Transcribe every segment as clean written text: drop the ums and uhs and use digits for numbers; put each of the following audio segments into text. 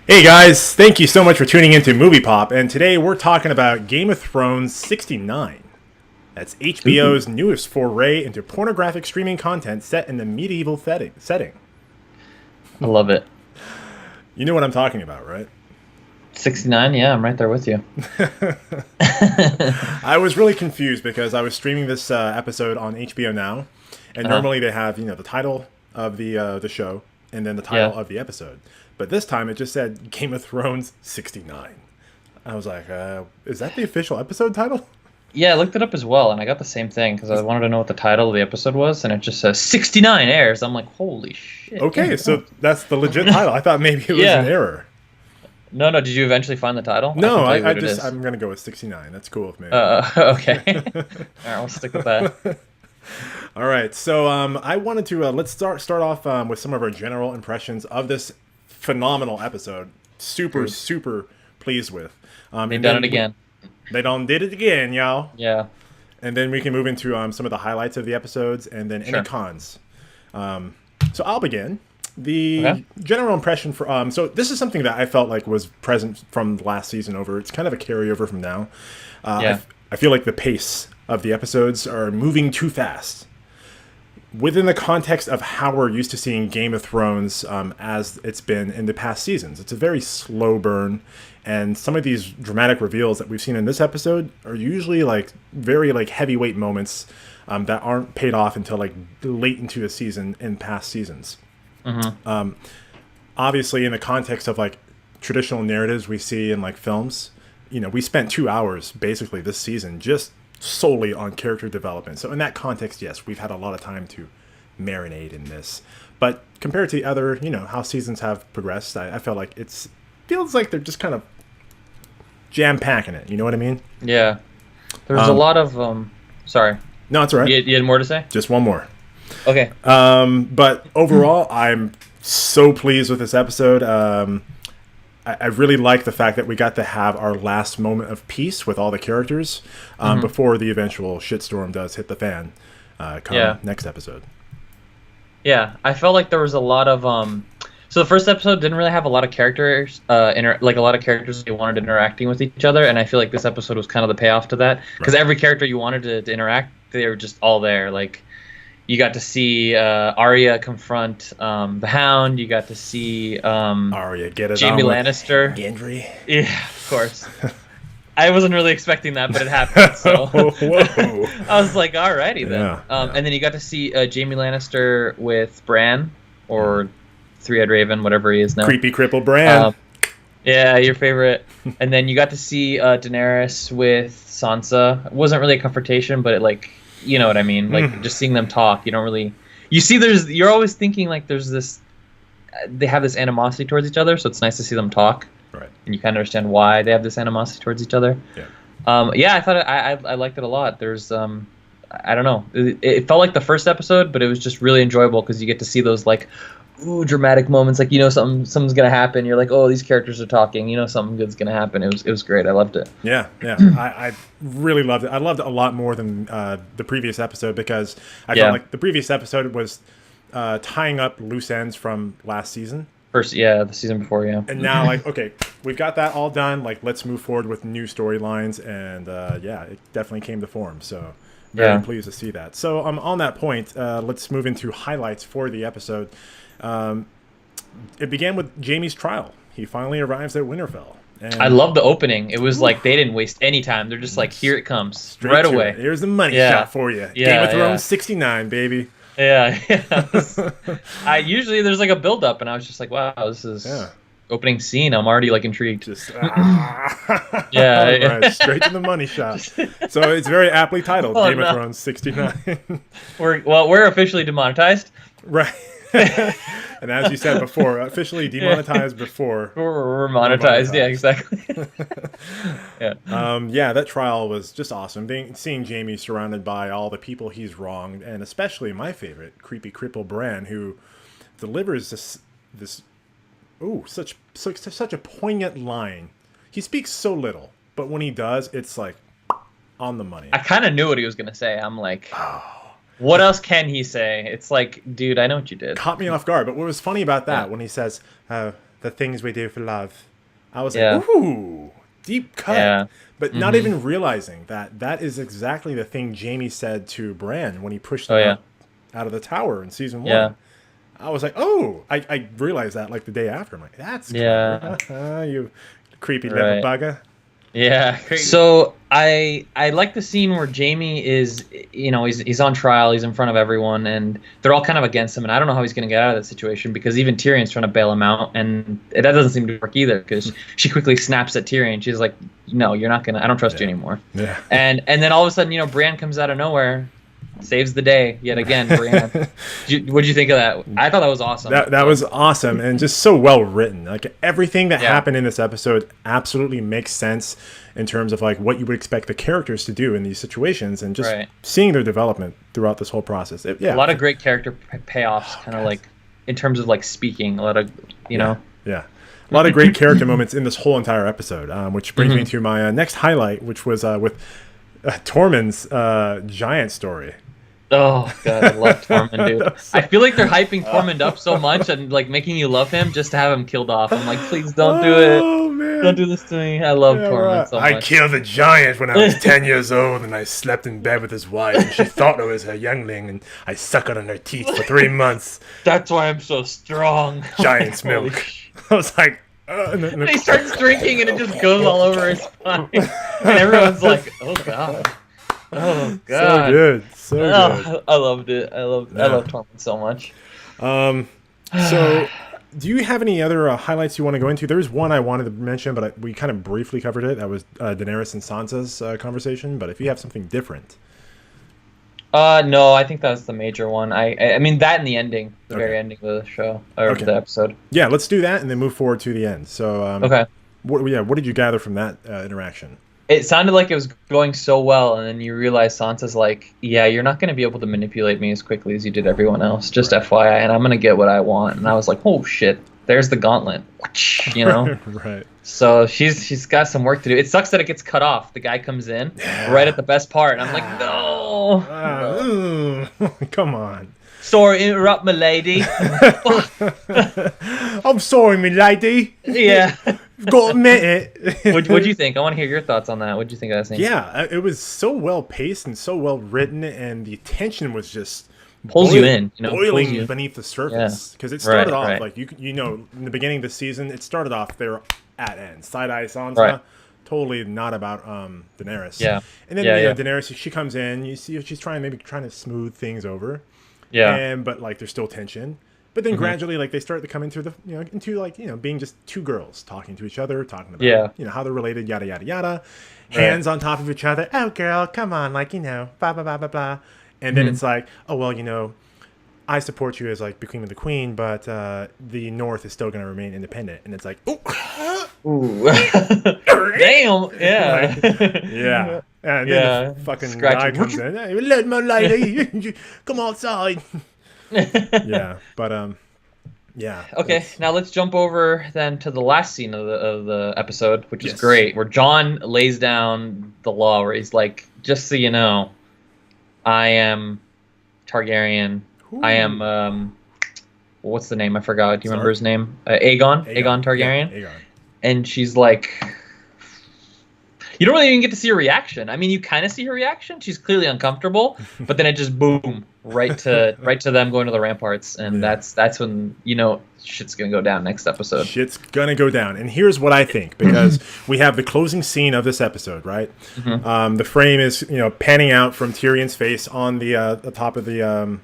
Hey guys, thank you so much for tuning into Movie Pop, and today we're talking about Game of Thrones 69. That's Ooh, HBO's newest foray into pornographic streaming content set in the medieval setting. I love it. You know what I'm talking about, right? 69, yeah, I'm right there with you. I was really confused because I was streaming this episode on HBO Now, and Uh-huh. normally they have the title of the show and then the title Yeah. of the episode, but this time it just said Game of Thrones 69. I was like, is that the official episode title? Yeah, I looked it up as well, and I got the same thing because I wanted to know what the title of the episode was, and it just says 69 airs. I'm like, holy shit, Game Okay, of so Thrones. that's the legit title. I thought maybe it was an Yeah. error. No, no, did you eventually find the title? I No, can tell you I what it just is. I'm gonna go with 69. That's cool with me. Okay. All right, we'll stick with that. All right, so I wanted to let's start off with some of our general impressions of this phenomenal episode. Super Dude, super pleased with. they've And done it then again. they done did it again, y'all. Yeah, And then we can move into some of the highlights of the episodes and then any sure. cons. So I'll begin. Okay. The general impression for so this is something that I felt like was present from last season over. It's kind of a carryover from now. Yeah. I feel like the pace of the episodes are moving too fast within the context of how we're used to seeing Game of Thrones as it's been in the past seasons. It's a very slow burn, and some of these dramatic reveals that we've seen in this episode are usually like very like heavyweight moments that aren't paid off until like late into the season in past seasons. Mm-hmm. Obviously, in the context of like traditional narratives we see in like films, we spent 2 hours basically this season just solely on character development. So in that context, yes, we've had a lot of time to marinate in this. But compared to the other, how seasons have progressed, I felt like feels like they're just kind of jam packing it. You know what I mean? Yeah. There's a Um, lot of sorry. no, it's all right. You had more to say? Just one more. Okay. But overall, I'm so pleased with this episode. I really like the fact that we got to have our last moment of peace with all the characters Hmm. before the eventual shitstorm does hit the fan come Yeah. next episode. Yeah, I felt like there was a lot of so the first episode didn't really have a lot of characters like a lot of characters they wanted interacting with each other, and I feel like this episode was kind of the payoff to that because Right. every character you wanted to interact, they were just all there. Like you got to see Arya confront the Hound, you got to see Arya, get it Jaime on with Lannister. Gendry. Yeah, of course. I wasn't really expecting that, but it happened. So Whoa. I was like, alrighty then. Yeah, yeah. And then you got to see Jaime Lannister with Bran, or Three-Eyed Raven, whatever he is now. Creepy cripple Bran. Um, yeah, your favorite. And then you got to see Daenerys with Sansa. It wasn't really a confrontation, but it like, you know what I mean? Like just seeing them talk, you don't really. You see, you're always thinking like there's this. They have this animosity towards each other, so it's nice to see them talk, Right. and you kind of understand why they have this animosity towards each other. Yeah. Yeah, I thought I liked it a lot. There's I don't know, it felt like the first episode, but it was just really enjoyable because you get to see those like dramatic moments, like something's gonna happen. You're like, oh, these characters are talking. Something good's gonna happen. It was great. I loved it. Yeah, yeah. I really loved it. I loved it a lot more than the previous episode because I Yeah. felt like the previous episode was tying up loose ends from last season. First, yeah, the season before, yeah. And now, like, okay, we've got that all done. Like, let's move forward with new storylines. And yeah, it definitely came to form. So, very Yeah. pleased to see that. So, on that point, let's move into highlights for the episode. It began with Jaime's trial. He finally arrives at Winterfell. And I love the opening. It was like they didn't waste any time. They're just like, here it comes, straight right to away. it. Here's the money Yeah. shot for you. Yeah, Game of Thrones yeah. 69, baby. Yeah, yeah. I usually there's like a build up, and I was just like, wow, this is Yeah. opening scene. I'm already like intrigued. Just Yeah, yeah. right, straight to the money shot. So it's very aptly titled, Oh, Game of no. Thrones 69. We're officially demonetized. Right. And as you said before, officially demonetized before. We're monetized. Yeah, monetized. exactly. Yeah. Yeah, that trial was just awesome. Seeing Jaime surrounded by all the people he's wronged, and especially my favorite, creepy cripple Bran, who delivers this such a poignant line. He speaks so little, but when he does, it's like on the money. I kind of knew what he was gonna say. I'm like, what else can he say? It's like, dude, I know what you did. Caught me off guard. But what was funny about that when he says, the things we do for love. I was Yeah. like, ooh, deep cut. Yeah. But not even realizing that that is exactly the thing Jamie said to Bran when he pushed him Oh, yeah. out of the tower in season 1. Yeah. I was like, oh, I realized that like the day after. I'm like, that's Yeah. clever. You creepy Right. little bugger. Yeah. So I like the scene where Jamie is, he's on trial, he's in front of everyone, and they're all kind of against him, and I don't know how he's going to get out of that situation because even Tyrion's trying to bail him out, and that doesn't seem to work either because she quickly snaps at Tyrion. She's like, "No, you're not gonna. I don't trust you anymore." Yeah. And then all of a sudden, Bran comes out of nowhere, saves the day yet again. Bran, what did you think of that? I thought that was awesome. That was awesome and just so well written. Like everything that happened in this episode absolutely makes sense in terms of like what you would expect the characters to do in these situations and just seeing their development throughout this whole process. A lot of great character payoffs, kind of like in terms of like speaking. A lot of know. Yeah. A lot of great character moments in this whole entire episode, which brings me to my next highlight, which was with Tormund's giant story. Oh god, I love Tormund, dude. I feel like they're hyping Tormund up so much and like making you love him just to have him killed off. I'm like, please don't do it. Oh man, don't do this to me. I love Tormund so much. I killed a giant when I was 10 years old, and I slept in bed with his wife, and she thought I was her youngling, and I suckled on her teeth for 3 months. That's why I'm so strong. Giant's milk. I was like, and he starts drinking, and it just goes all over his spine, and everyone's like, oh god. Oh god, so good, so good. I loved it. I love Tormund so much. So, do you have any other highlights you want to go into? There's one I wanted to mention, but we kind of briefly covered it. That was Daenerys and Sansa's conversation. But if you have something different, no, I think that's the major one. I mean that and the ending, the very ending of the show or the episode. Yeah, let's do that and then move forward to the end. So, okay. What did you gather from that interaction? It sounded like it was going so well, and then you realize Sansa's like, yeah, you're not going to be able to manipulate me as quickly as you did everyone else, just FYI, and I'm going to get what I want. And I was like, oh, shit, there's the gauntlet, Right. So she's got some work to do. It sucks that it gets cut off. The guy comes in right at the best part, and I'm like, no. Come on. Sorry, interrupt, my lady. I'm sorry, my lady. Yeah. Gotta admit it. What'd you think? I want to hear your thoughts on that. What'd you think of that scene? Yeah, it was so well paced and so well written, and the tension was just pulls you in, boiling beneath the surface. Because it started off like in the beginning of the season, it started off there at end. Side-eye Sansa, totally not about Daenerys. Yeah, and then Daenerys, she comes in. You see, she's trying to smooth things over. Yeah, but like there's still tension. But then gradually, like they start to come into being just two girls talking to each other, talking about how they're related, yada yada yada, hands on top of each other. Oh, girl, come on, like blah blah blah blah blah. And then it's like, oh well, I support you as like the queen of the queen, but the North is still going to remain independent. And it's like, ooh, damn, yeah, yeah. And then the fucking guy comes in. Hey, let my lady come outside. Yeah, but yeah. Okay, now let's jump over then to the last scene of the episode, which is great, where Jon lays down the law, where he's like, "Just so you know, I am Targaryen. Ooh. I am what's the name? I forgot. Do you remember his name? Aegon Targaryen." Yeah, Aegon. And she's like, you don't really even get to see her reaction. I mean, you kind of see her reaction. She's clearly uncomfortable, but then it just boom right to them going to the ramparts, and that's when shit's gonna go down next episode. Shit's gonna go down, and here's what I think, because we have the closing scene of this episode, right? Mm-hmm. The frame is panning out from Tyrion's face on the top of the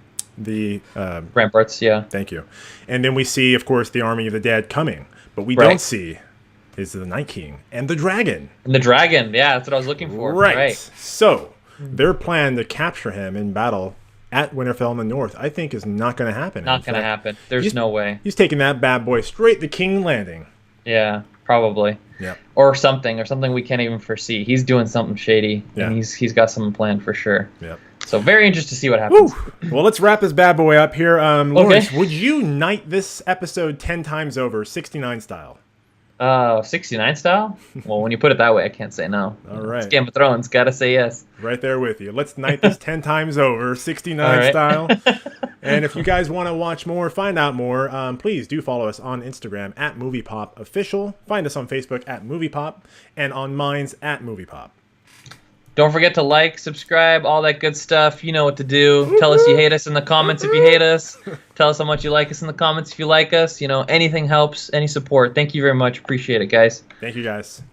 ramparts. Yeah. Thank you. And then we see, of course, the army of the dead coming, but we don't see is the Night King and the dragon. And the dragon, yeah, that's what I was looking for. Right. So their plan to capture him in battle at Winterfell in the North, I think, is not going to happen. Not going to happen. There's no way. He's taking that bad boy straight to King's Landing. Yeah, probably. Yeah. Or something we can't even foresee. He's doing something shady, and he's got something planned for sure. Yeah. So very interested to see what happens. Woo. Well, let's wrap this bad boy up here. Lawrence, would you knight this episode 10 times over, 69 style? 69 style? Well, when you put it that way, I can't say no. All right. It's Game of Thrones. Gotta say yes. Right there with you. Let's knight this 10 times over, 69 All right. style. And if you guys want to watch more, find out more, please do follow us on Instagram at MoviePopOfficial. Find us on Facebook at MoviePop, and on Minds at MoviePop. Don't forget to like, subscribe, all that good stuff. You know what to do. Tell us you hate us in the comments if you hate us. Tell us how much you like us in the comments if you like us. You know, anything helps, any support. Thank you very much. Appreciate it, guys. Thank you, guys.